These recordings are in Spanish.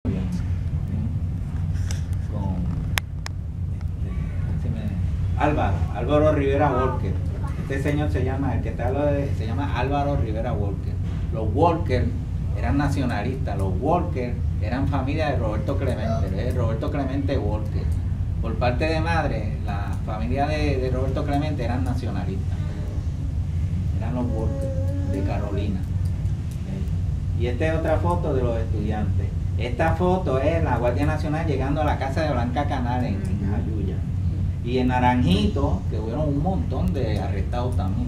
con Álvaro Rivera Walker. Este señor se llama, el que te hablo se llama Álvaro Rivera Walker. Los Walker eran nacionalistas, los Walker eran familia de Roberto Clemente, de Roberto Clemente Walker. Por parte de madre, la familia de Roberto Clemente eran nacionalistas, eran los Walker de Carolina. Y esta es otra foto de los estudiantes. Esta foto es la Guardia Nacional llegando a la casa de Blanca Canal en Jayuya. Y en Naranjito, que hubieron un montón de arrestados también.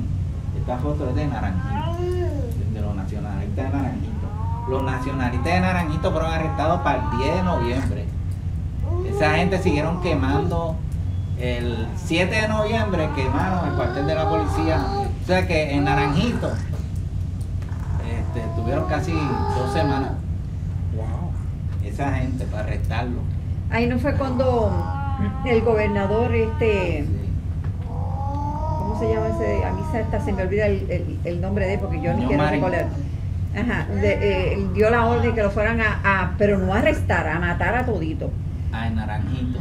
Esta foto es de Naranjito, de los nacionalistas de Naranjito. Los nacionalistas de Naranjito fueron arrestados para el 10 de noviembre. Esa gente siguieron quemando. El 7 de noviembre quemaron el cuartel de la policía. O sea que en Naranjito tuvieron casi 2 semanas. Wow. Esa gente para arrestarlo. Ahí no fue cuando el gobernador, Sí. ¿cómo se llama ese? A mí se me olvida el nombre de él porque yo ni Señor quiero Marín. recordar. Ajá, dio la orden que lo fueran pero no a arrestar, a matar a todito. En Naranjito.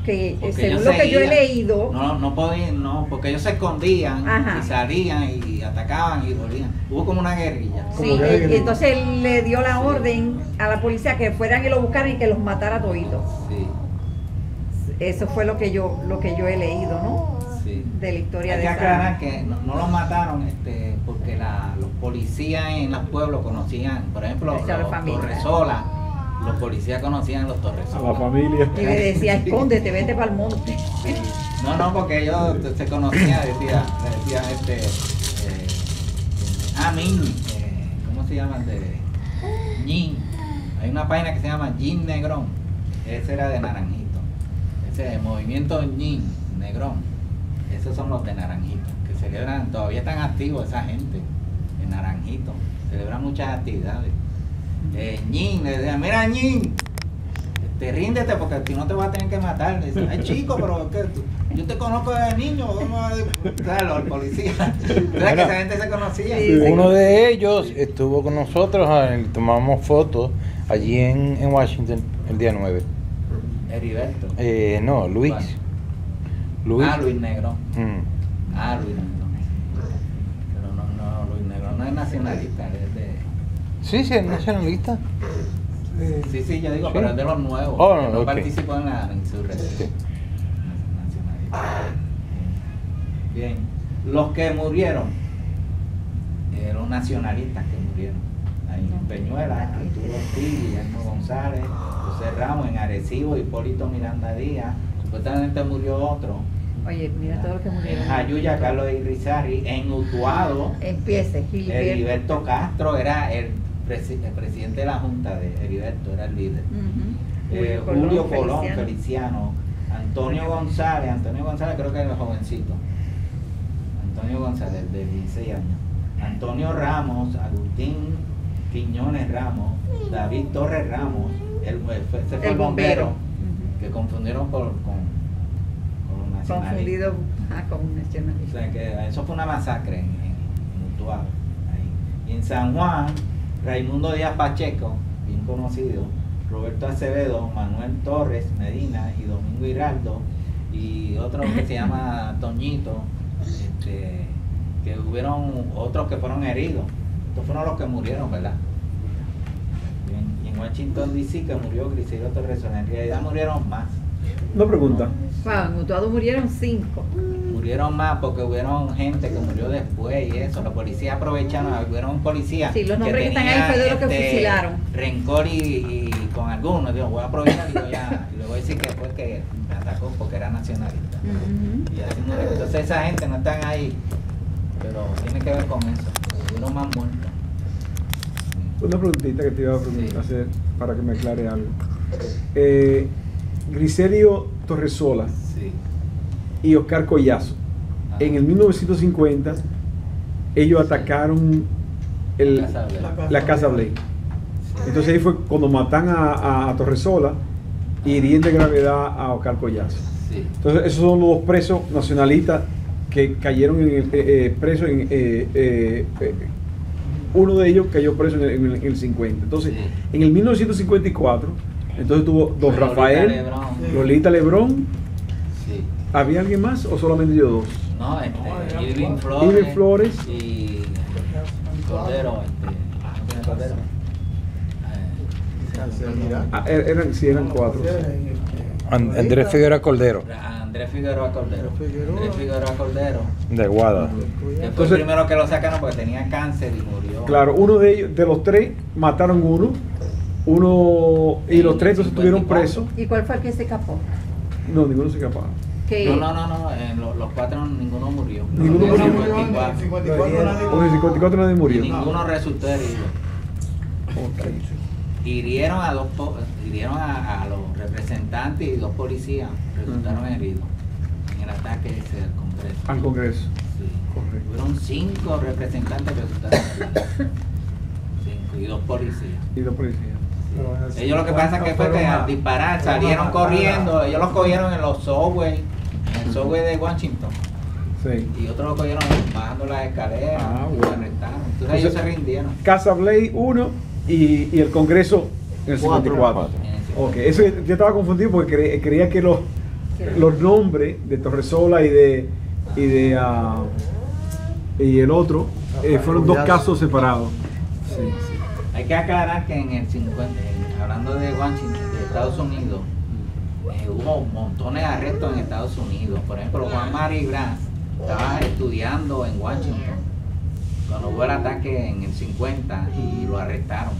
Que Porque según ellos lo que yo he seguían. leído, No podían, no, porque ellos se escondían. Ajá. Y salían y atacaban y volvían. Hubo como una guerrilla. sí, Como que- y entonces él le dio la Sí. orden a la policía que fueran y lo buscaran y que los matara toditos. Sí, Eso fue lo que yo he leído, ¿no? sí. De la historia Hay de que esa. aclarar que no los mataron porque los policías en los pueblos conocían, por ejemplo, Esa los familia. Torresola, los policías conocían los A Torresola. la familia. Y le decía, escóndete, vete para el monte. Sí. No, porque ellos se conocían, decía Min, ¿cómo se llama? Ñin. Hay una página que se llama Ñin Negrón. Ese era de Naranjito. Ese es el movimiento Ñin Negrón. Esos son los de Naranjito, que celebran, todavía están activos esa gente en Naranjito. Celebran muchas actividades. Ñin, le decía, mira Ñin, ríndete porque si no te vas a tener que matar. Le dice, ay chico, pero ¿qué? Yo te conozco desde niño. Claro, el policía. ¿Sabes que esa gente se conocía? Sí. Uno de ellos estuvo con nosotros, tomamos fotos allí en Washington el día 9. Heriberto. No, Luis. ¿Cuál? Luis. Luis Negro. Mm. Luis Negro. Pero no, Luis Negro no es nacionalista, es de... Sí, sí, es nacionalista. Sí, yo digo, Sí. pero es de los nuevos. Oh, que no ok. participó en la insurrección. Sí. Nacionalista. Bien. Los que murieron, los nacionalistas que murieron. Ahí en Peñuela, Arturo Ortiz, Guillermo González, José Ramos, en Arecibo, Hipólito Miranda Díaz. Supuestamente murió otro. Oye, mira todo lo que murieron. En Jayuya, Carlos Irizarry. En Utuado, Empiece, Gilberto. Heriberto Castro era el presidente de la Junta de Heriberto, era el líder. Ujú. Julio Colón, Feliciano. Feliciano. Antonio González creo que era el jovencito. Antonio González, de 16 años. Antonio Ramos, Agustín Quiñones Ramos, David Torres Ramos, ese fue el bombero, Ujú. que confundieron con los nacionalistas. Confundido con un O nacionalista. sea que eso fue una masacre en Utuado. Ahí. Y en San Juan, Raimundo Díaz Pacheco, bien conocido, Roberto Acevedo, Manuel Torres Medina y Domingo Hiraldo, y otro que se llama Toñito, que hubieron otros que fueron heridos. Estos fueron los que murieron, ¿verdad? Bien. Y en Washington DC que murió Griselio Torres, en realidad murieron más. Una pregunta. Wow, en Utuado murieron 5. Murieron más porque hubieron gente que murió después y eso. Los policías aprovecharon, hubieron policías. Sí, los nombres que están ahí fue de los que fusilaron. Rencor y con algunos. Digo, voy a aprovechar y le voy a decir que fue que me atacó porque era nacionalista. Y así murió. Entonces esa gente no están ahí, pero tiene que ver con eso. Hubieron más muertos. Una preguntita que te iba a Sí. hacer para que me aclare algo. Griselio Torresola Sí. y Oscar Collazo, Ajá. en el 1950, ellos atacaron la Casa Blake. Entonces ahí fue cuando matan a Torresola y hieren de gravedad a Oscar Collazo. Sí. Entonces esos son los dos presos nacionalistas que cayeron presos uno de ellos cayó preso en el 50. Entonces, Sí. en el 1954, entonces tuvo don Lolita Rafael, Lebrón. Lolita Lebrón. Sí. ¿Había alguien más o solamente ellos dos? No, Irving Irving Flores. Flores. Y Cordero, ¿no tiene Cordero? Eran 4. Andrés Figueroa Cordero, Andrés Figueroa Cordero. Andrés Figueroa Cordero. de Guada. Que fue Entonces- el primero que lo sacaron porque tenía cáncer y murió. Claro, uno de ellos, de los 3, mataron uno y los 3 entonces estuvieron presos. ¿Y cuál fue el que se escapó? No, ninguno se escapaba. Que No, los 4 ninguno murió. Ninguno En el murió. 54. En el 54 nadie Y murió. ninguno resultó herido. Ok. Hirieron a los representantes y 2 policías resultaron heridos en el ataque ese del Congreso. Al Congreso. Sí. Correcto. Fueron 5 representantes que resultaron heridos. 5 y 2 policías. Y los policías. Ellos lo que pasa es que fue que al disparar salieron corriendo, ellos los cogieron en los subway, en el subway de Washington. Sí. Y otros lo cogieron bajando las escaleras y lo arrestaron. Entonces ellos se rindieron. Casa Blay 1 y el Congreso en el 54. Ok, eso yo estaba confundido porque creía que los nombres de Torresola y el otro fueron 2 casos separados. Sí, sí. Hay que aclarar que en el 50, hablando de Washington, de Estados Unidos, hubo montones de arrestos en Estados Unidos. Por ejemplo, Juan Mary Brás estaba estudiando en Washington cuando hubo el ataque en el 50 y lo arrestaron.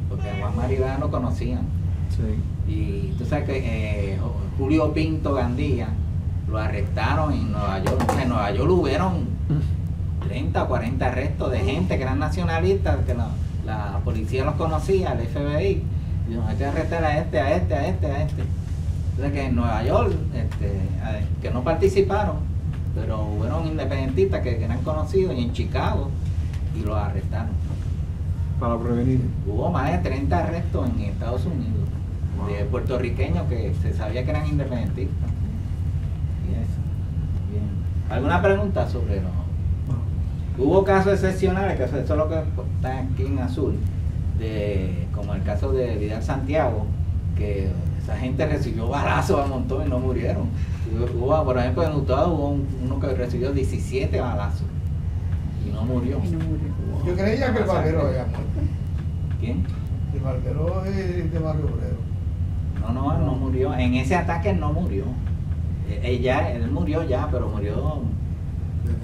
Porque a Juan Mary Brás lo conocían. Sí. Y tú sabes que Julio Pinto Gandía lo arrestaron en Nueva York. O sea, en Nueva York hubieron 30 o 40 arrestos de gente que eran nacionalistas, que la policía los conocía, el FBI. Y dijeron, hay que arrestar a este. Entonces que en Nueva York, que no participaron, pero hubieron independentistas que eran conocidos, y en Chicago, y los arrestaron. Para prevenir. Hubo más de 30 arrestos en Estados Unidos de puertorriqueños que se sabía que eran independentistas. Y eso. Bien. ¿Alguna pregunta sobre eso? Hubo casos excepcionales, que eso es lo que está aquí en azul, como el caso de Vidal Santiago, que esa gente recibió balazos a montón y no murieron. Hubo, por ejemplo, en Utuado hubo uno que recibió 17 balazos y no murió. Yo creía que el Barquero había muerto. ¿Quién? El Barquero es de Barrio Obrero. No, él no murió. En ese ataque él no murió. Él murió ya, pero murió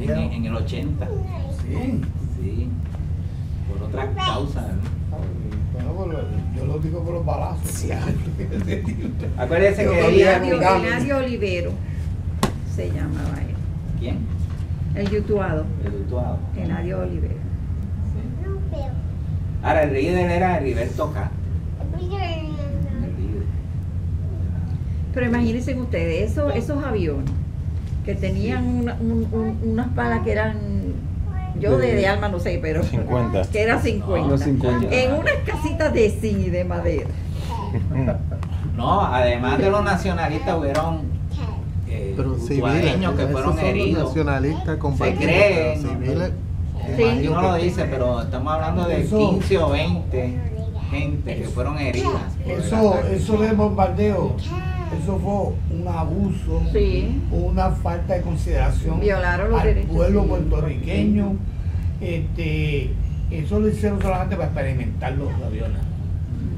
en el 80. Sí. Sí. Por otra causa. Bueno, yo lo digo por los balazos. Sí. Acuérdese que ella... Eladio Olivero se llamaba él. ¿Quién? El yutuado. El Utuado. Eladio Olivero. Sí. Ahora el líder era Heriberto Castro. El líder. Pero imagínense ustedes, esos aviones que tenían unas palas que eran, yo de alma no sé, pero 50. que era 50, No, 50. en unas casitas de zinc y de madera. No, además de los nacionalistas hubieron utuadeños que fueron heridos. Nacionalistas Se compartidos, cree, pero civiles. Sí. aquí no lo dice, pero estamos hablando de 15 o 20 gente que fueron heridas. Eso del bombardeo, eso fue un abuso, Sí. una falta de consideración Violaron los al derechos pueblo civiles. puertorriqueño. Eso lo hicieron solamente para experimentar los aviones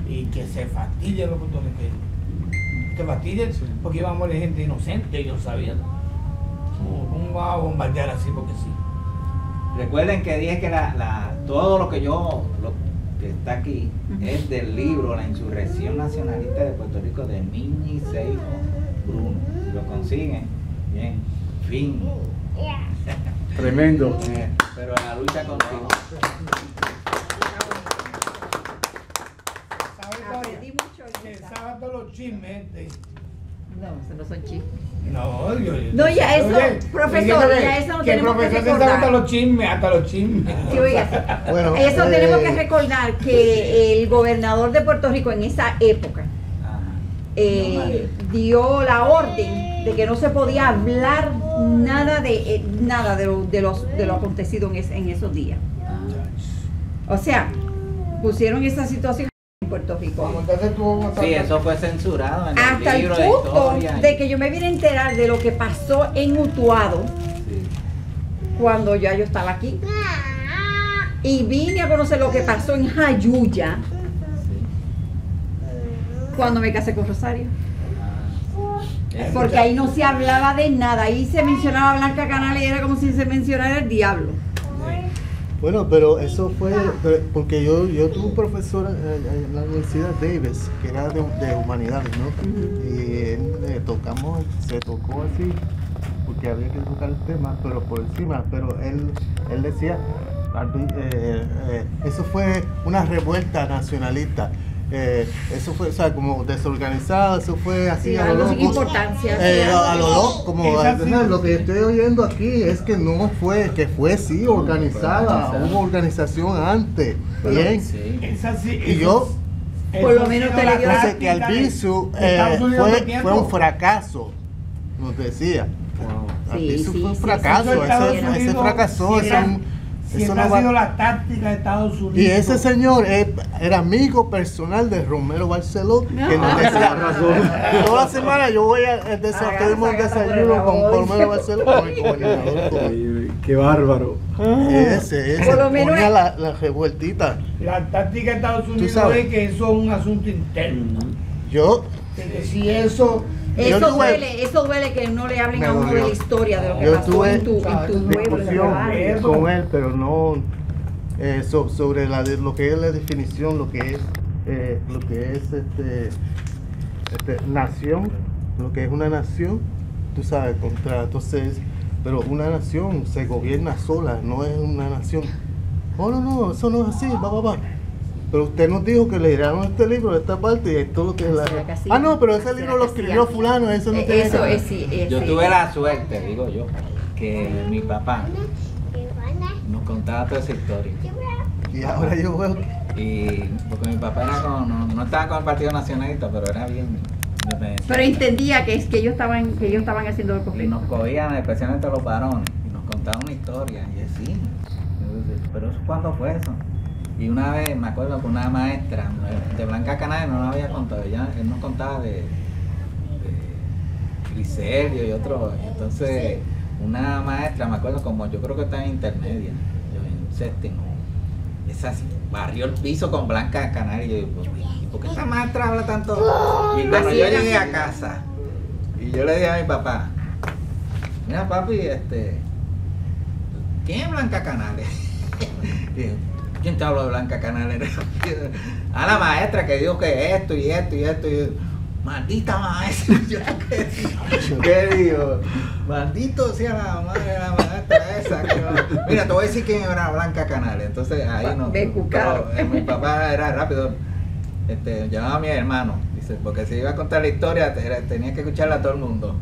y que se fastidien los puertorriqueños. Se fastidien porque iban a morir gente inocente, ellos sabían. ¿Cómo van a bombardear así porque sí? Recuerden que dije que todo lo que está aquí es del libro La Insurrección Nacionalista de Puerto Rico de Mini Seijo Bruno. Si lo consiguen, bien, fin. Tremendo. Pero la lucha continúa. Aprendí mucho. Saben todos los chismes. No, esos no son chismes. No, ya eso, profesor, ya eso no que el tenemos que profesor se recordar. sabe hasta los chismes. Sí, oiga, Bueno, eso tenemos que recordar que el gobernador de Puerto Rico en esa época Ajá. dio la orden de que no se podía hablar nada de lo acontecido en esos días. O sea, pusieron esa situación en Puerto Rico. Entonces tú Sí, eso fue censurado en Hasta el el libro de punto historia. de que yo me vine a enterar de lo que pasó en Utuado Sí. cuando ya yo estaba aquí. Y vine a conocer lo que pasó en Jayuya cuando me casé con Rosario. Porque ahí no se hablaba de nada, ahí se mencionaba Blanca Canales y era como si se mencionara el diablo. Bueno, pero eso fue porque yo tuve un profesor en la Universidad Davis que era de humanidades, ¿no? Y se tocó así, porque había que tocar el tema, pero por encima, pero él decía, eso fue una revuelta nacionalista. Eso fue, o sea, como desorganizado, eso fue así Sí, a lo algo loco. sin importancia. A lo loco, como lo que estoy oyendo aquí es que no fue, que fue sí organizada, hubo organización antes, bien. Sí. Es así. Y yo, Por lo menos te le dio entonces que Albizu fue un fracaso, nos decía. Albizu fue un fracaso, ese fracasó, Siempre ha sido la táctica de Estados Unidos. y ese señor era amigo personal de Romero Barceló, que nos decía, toda la semana yo voy a tenemos un desayuno con Romero Barceló, con el gobernador. Ay, qué bárbaro. Ese Por lo menos ponía la revueltita. La táctica de Estados Unidos sabes. es que eso es un asunto interno. Yo, Que si eso... Eso duele que no le hablen a uno de la historia de lo que Yo pasó tuve en tu pueblo, en tu discusión barrio. con él, pero no sobre lo que es la definición, lo que es nación, lo que es una nación, tú sabes, entonces, pero una nación se gobierna sola, no es una nación. Oh, no, eso no es así, va. Pero usted nos dijo que leyeran este libro, esta parte, y esto lo que es la... Casi. Ah, no, pero ese libro lo escribió fulano, eso no tiene... Eso es, sí. Yo tuve la suerte, digo yo, que mi papá nos contaba toda esa historia. Y ahora yo veo que... Y porque mi papá era no estaba con el Partido Nacionalista, pero era bien independiente. Pero entendía que ellos estaban haciendo el Y conflicto. nos cogían, especialmente los varones, y nos contaban una historia. Y decía, sí, pero eso, ¿cuándo fue eso? Y una vez me acuerdo que una maestra de Blanca Canales no nos había contado, él nos contaba de Griselio y otro. Entonces, una maestra, me acuerdo como yo creo que estaba en intermedia, yo en séptimo, esa barrió el piso con Blanca Canales. Y yo digo, ¿y por qué esta maestra habla tanto? Y cuando yo llegué a casa, y yo le dije a mi papá, mira papi, ¿quién es Blanca Canales? Y, ¿quién te habló de Blanca Canales? A la maestra que dijo que esto y esto y esto. Y maldita maestra. ¿Qué digo? Maldito sea la madre de la maestra esa. Mira, te voy a decir quién era Blanca Canales. Entonces ahí no. Pero, mi papá era rápido. Llamaba a mi hermano. Dice, porque si iba a contar la historia tenía que escucharla a todo el mundo.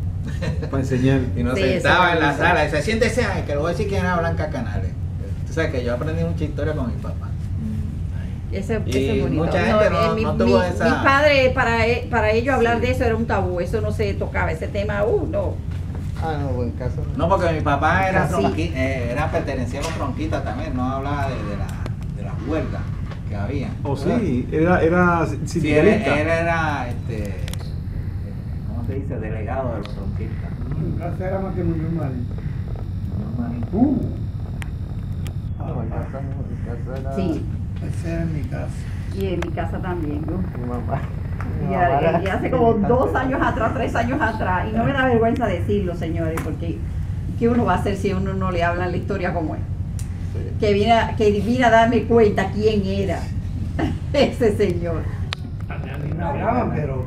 Para enseñar. Y nos sentaba en la sala y dice, siéntese ahí, que le voy a decir quién era Blanca Canales. Tú sabes que yo aprendí mucha historia con mi papá. Ese es Y bonito. mucha gente no tuvo esa... Mi padre, para ellos hablar de eso era un tabú, eso no se tocaba, ese tema, no. Ah, no, en casa. No, porque mi papá era Sí. pertenecía a los tronquitas también, no hablaba de las huelgas que había. Oh, sí, era Sí, sindicalista. él era, ¿cómo se dice? Delegado de los tronquistas. En casa era más que muy normal. No, en casa era... Sí, Esa era en mi casa. y en mi casa también, ¿no? Mi mamá. Y hace como 2 años atrás, 3 años atrás, y no me da vergüenza decirlo, señores, porque ¿qué uno va a hacer si a uno no le hablan la historia como es? Que vine a darme cuenta quién era ese señor. A mí me hablaban, pero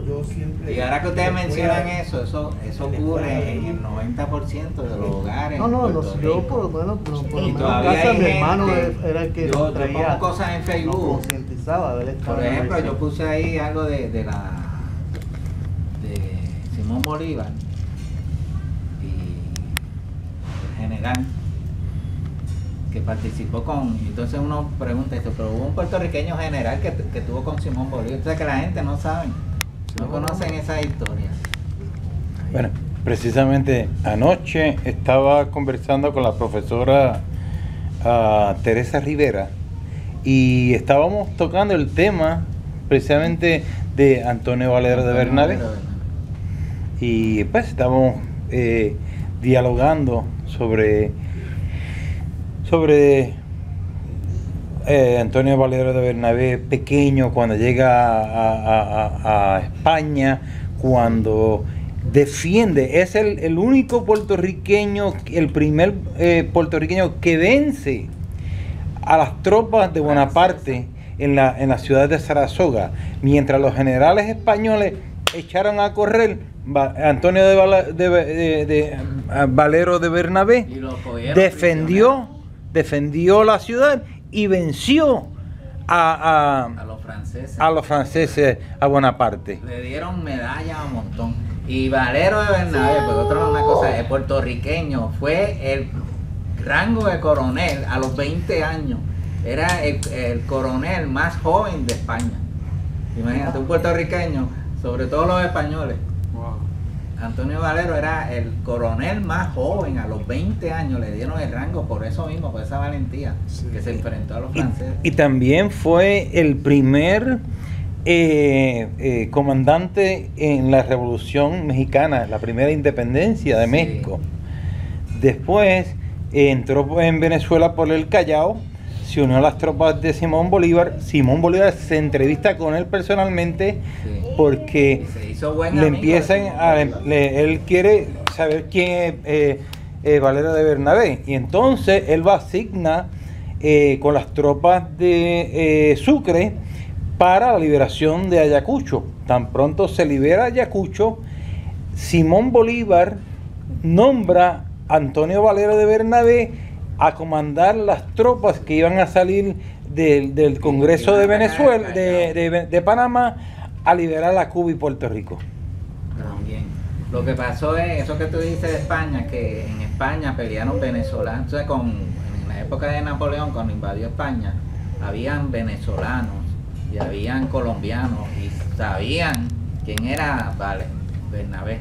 yo siempre... Y ahora que ustedes mencionan eso ocurre en el 90% de los hogares. No, en no, Puerto yo Rico. por lo menos, por Y en todavía casa hay mi hermano gente- era el que yo nos traía, pongo cosas en Facebook. nos concientizaba. Él estaba Por en la ejemplo, yo versión. puse ahí algo de Simón Bolívar y el general que participó entonces uno pregunta esto, pero hubo un puertorriqueño general que tuvo con Simón Bolívar, entonces que la gente no sabe, no conocen esa historia. Bueno, precisamente anoche estaba conversando con la profesora Teresa Rivera y estábamos tocando el tema precisamente de Antonio Valero de Bernabé. Y pues estamos dialogando sobre Antonio Valero de Bernabé pequeño, cuando llega a España, cuando defiende, es el único puertorriqueño, el primer puertorriqueño que vence a las tropas de Bonaparte en la ciudad de Sarasoga, mientras los generales españoles echaron a correr. Antonio Valero de Bernabé defendió la ciudad y venció a los franceses, a Bonaparte. Le dieron medallas a un montón. Y Valero de Bernabé, pues una cosa, es puertorriqueño, fue el rango de coronel a los 20 años. Era el coronel más joven de España. Imagínate, un puertorriqueño, sobre todo los españoles. Antonio Valero era el coronel más joven, a los 20 años le dieron el rango por eso mismo, por esa valentía, que se enfrentó a los franceses. Y también fue el primer comandante en la Revolución Mexicana, la primera independencia de México. Después entró en Venezuela por el Callao, se unió a las tropas de Simón Bolívar. Simón Bolívar se entrevista con él personalmente porque le empiezan él quiere saber quién es Valero de Bernabé, y entonces él va a asignar con las tropas de Sucre para la liberación de Ayacucho. Tan pronto se libera Ayacucho, Simón Bolívar nombra a Antonio Valero de Bernabé a comandar las tropas que iban a salir del Congreso de Venezuela, de Panamá, a liberar a Cuba y Puerto Rico. También. Lo que pasó es, eso que tú dices de España, que en España pelearon venezolanos. Entonces, en la época de Napoleón, cuando invadió España, habían venezolanos y habían colombianos y sabían quién era Bernabé.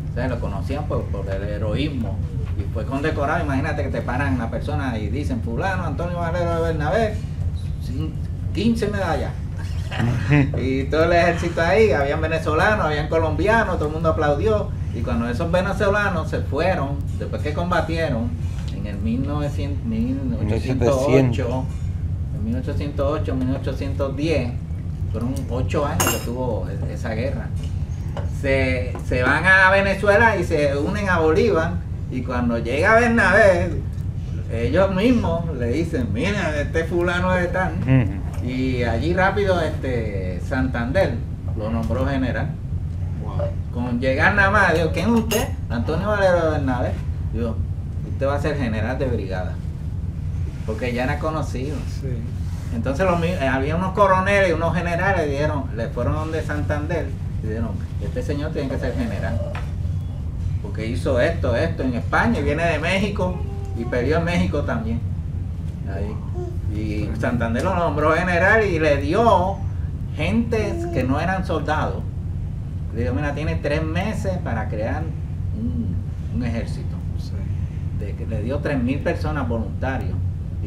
Entonces lo conocían por el heroísmo. Y fue condecorado. Imagínate que te paran una persona y dicen fulano Antonio Valero de Bernabé, 15 medallas. Y todo el ejército ahí, habían venezolanos, habían colombianos, todo el mundo aplaudió. Y cuando esos venezolanos se fueron, después que combatieron en el 1808, 1810, fueron 8 años que tuvo esa guerra. Se van a Venezuela y se unen a Bolívar. Y cuando llega Bernabé, ellos mismos le dicen, mira, este fulano de tal. Y allí rápido Santander lo nombró general. Con llegar nada más, digo, ¿quién es usted? Antonio Valero de Bernabé. Digo, usted va a ser general de brigada. Porque ya era conocido. Entonces había unos coroneles y unos generales, le fueron donde Santander y dijeron, este señor tiene que ser general. Porque hizo esto en España y viene de México y peleó en México también. Ahí. Y Santander lo nombró general y le dio gentes que no eran soldados. Le dijo, mira, tiene 3 meses para crear un ejército. Le dio 3.000 personas voluntarios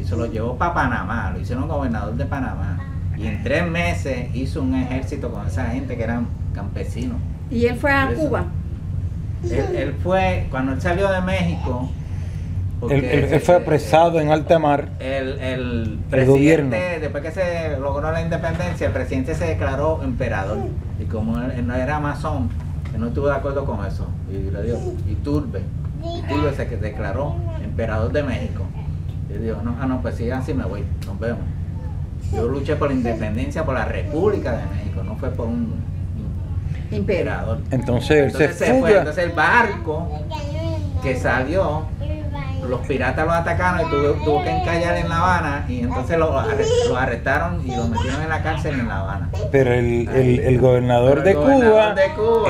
y se lo llevó para Panamá, lo hicieron gobernador de Panamá. Y en 3 meses hizo un ejército con esa gente que eran campesinos. ¿Y él fue a Cuba? Él fue, cuando él salió de México, él fue apresado en alta mar. El gobierno, después que se logró la independencia, el presidente se declaró emperador. Y como él no era masón, él no estuvo de acuerdo con eso. Y le dio Iturbide se declaró emperador de México. Y dijo, no, pues si así me voy, nos vemos. Yo luché por la independencia, por la República de México, no fue por un emperador. Entonces se fue. Entonces el barco que salió, los piratas los atacaron y tuvo que encallar en La Habana, y entonces los arrestaron y los metieron en la cárcel en La Habana. Pero el gobernador de Cuba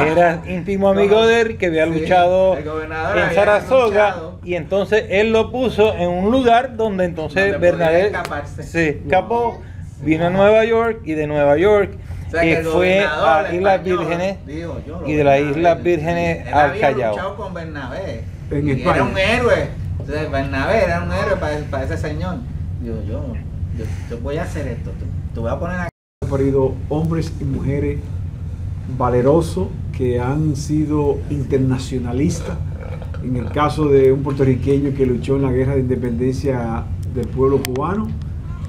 era íntimo amigo de él, que había luchado en Sarasoga, y entonces él lo puso en un lugar donde entonces Bernabé se escapó, vino a Nueva York, y de Nueva York fue a Islas Vírgenes, y de las Islas Vírgenes al Callao. Luchado con Bernabé, y era un héroe. Entonces Bernabé era un héroe para ese señor. Digo, yo voy a hacer esto, te voy a poner aquí. Han parido hombres y mujeres valerosos que han sido internacionalistas. En el caso de un puertorriqueño que luchó en la guerra de independencia del pueblo cubano,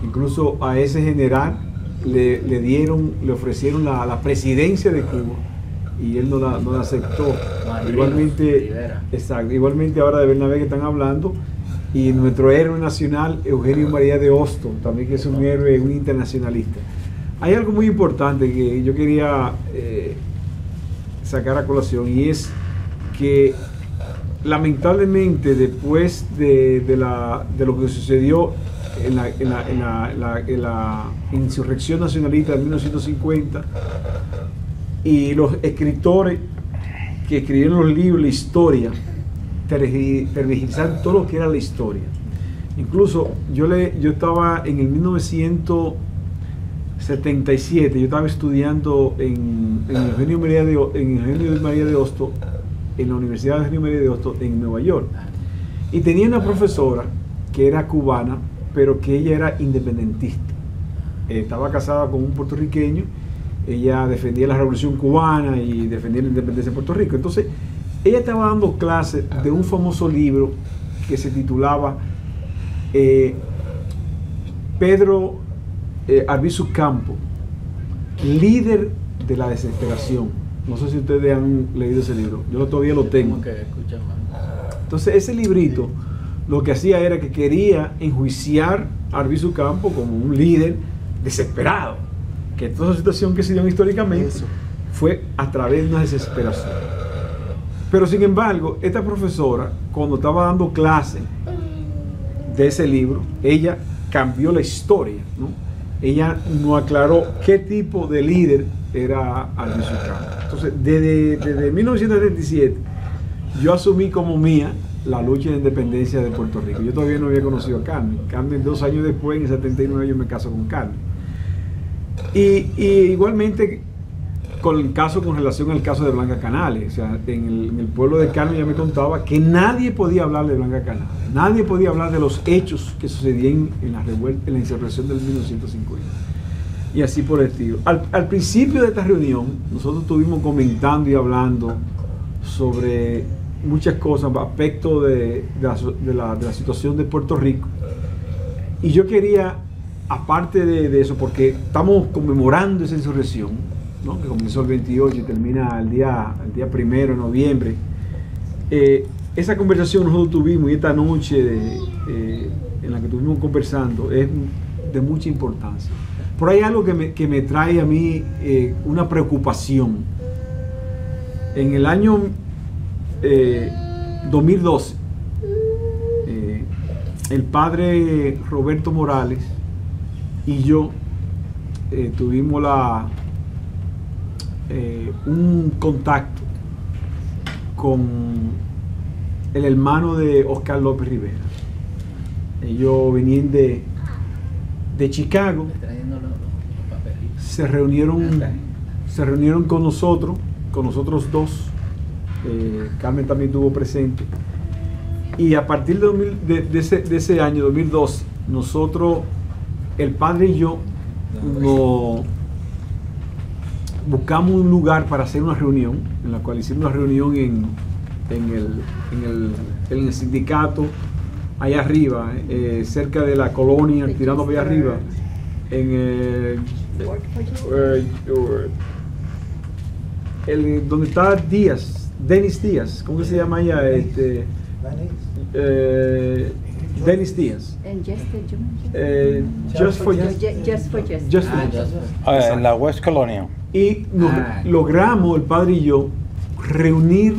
incluso a ese general le ofrecieron la presidencia de Cuba y él no la aceptó. Igualmente ahora de Bernabé que están hablando, y nuestro héroe nacional Eugenio María de Hostos, también, que es un héroe, un internacionalista. Hay algo muy importante que yo quería sacar a colación, y es que lamentablemente después de lo que sucedió en la insurrección nacionalista de 1950, y los escritores que escribieron los libros, la historia, tergiversaron todo lo que era la historia. Incluso yo estaba en el 1977, yo estaba estudiando en Eugenio María de Hostos, en la Universidad de Eugenio María de Hostos en Nueva York, y tenía una profesora que era cubana, pero que ella era independentista. Estaba casada con un puertorriqueño, ella defendía la revolución cubana y defendía la independencia de Puerto Rico. Entonces ella estaba dando clases de un famoso libro que se titulaba Pedro Albizu Campos, líder de la desesperación. No sé si ustedes han leído ese libro, yo todavía lo tengo. Entonces ese librito lo que hacía era que quería enjuiciar a Albizu Campos como un líder desesperado, que toda esa situación que se dio históricamente fue a través de una desesperación. Pero sin embargo, esta profesora, cuando estaba dando clases de ese libro, ella cambió la historia, ¿no? Ella nos aclaró qué tipo de líder era Albizu Campos. Entonces, desde 1977, yo asumí como mía la lucha de independencia de Puerto Rico. Yo todavía no había conocido a Carmen. Carmen, 2 años después, en el 79, yo me caso con Carmen. Y igualmente con el caso, con relación al caso de Blanca Canales, o sea, en el pueblo de Carmen ya me contaba que nadie podía hablar de Blanca Canales, nadie podía hablar de los hechos que sucedían en la revuelta, en la insurrección del 1950, y así por el estilo. Al principio de esta reunión, nosotros estuvimos comentando y hablando sobre muchas cosas, aspectos de la situación de Puerto Rico, y yo quería, aparte de eso, porque estamos conmemorando esa insurrección, ¿no?, que comenzó el 28 y termina el día 1 de noviembre. Esa conversación nosotros tuvimos, y esta noche en la que estuvimos conversando, es de mucha importancia. Por ahí hay algo que me trae a mí una preocupación. En el año 2012, el padre Roberto Morales y yo tuvimos un contacto con el hermano de Oscar López Rivera. Ellos venían de Chicago, se reunieron con nosotros dos. Carmen también estuvo presente, y a partir de ese año 2012, nosotros, el padre y yo, buscamos un lugar para hacer una reunión, en la cual hicimos una reunión en el sindicato, allá arriba, cerca de la colonia, tirando para allá arriba, donde está Denis Díaz, ¿cómo que se llama allá? Denis Díaz. Just for Justice. En la West Colonia. Y logramos, el padre y yo, reunir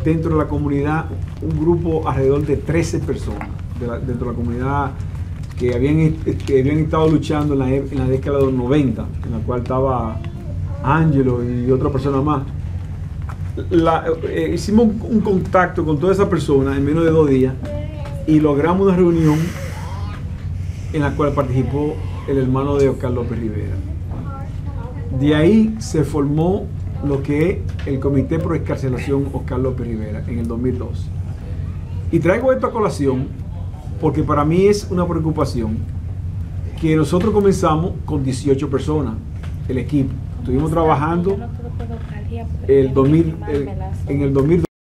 dentro de la comunidad un grupo alrededor de 13 personas dentro de la comunidad que habían estado luchando en la década de los 90, en la cual estaba Ángelo y otra persona más. Hicimos un contacto con todas esas personas en menos de 2 días y logramos una reunión en la cual participó el hermano de Oscar López Rivera. De ahí se formó lo que es el Comité Pro Excarcelación Oscar López Rivera en el 2012. Y traigo esto a colación porque para mí es una preocupación que nosotros comenzamos con 18 personas, el equipo. Estuvimos trabajando en el 2002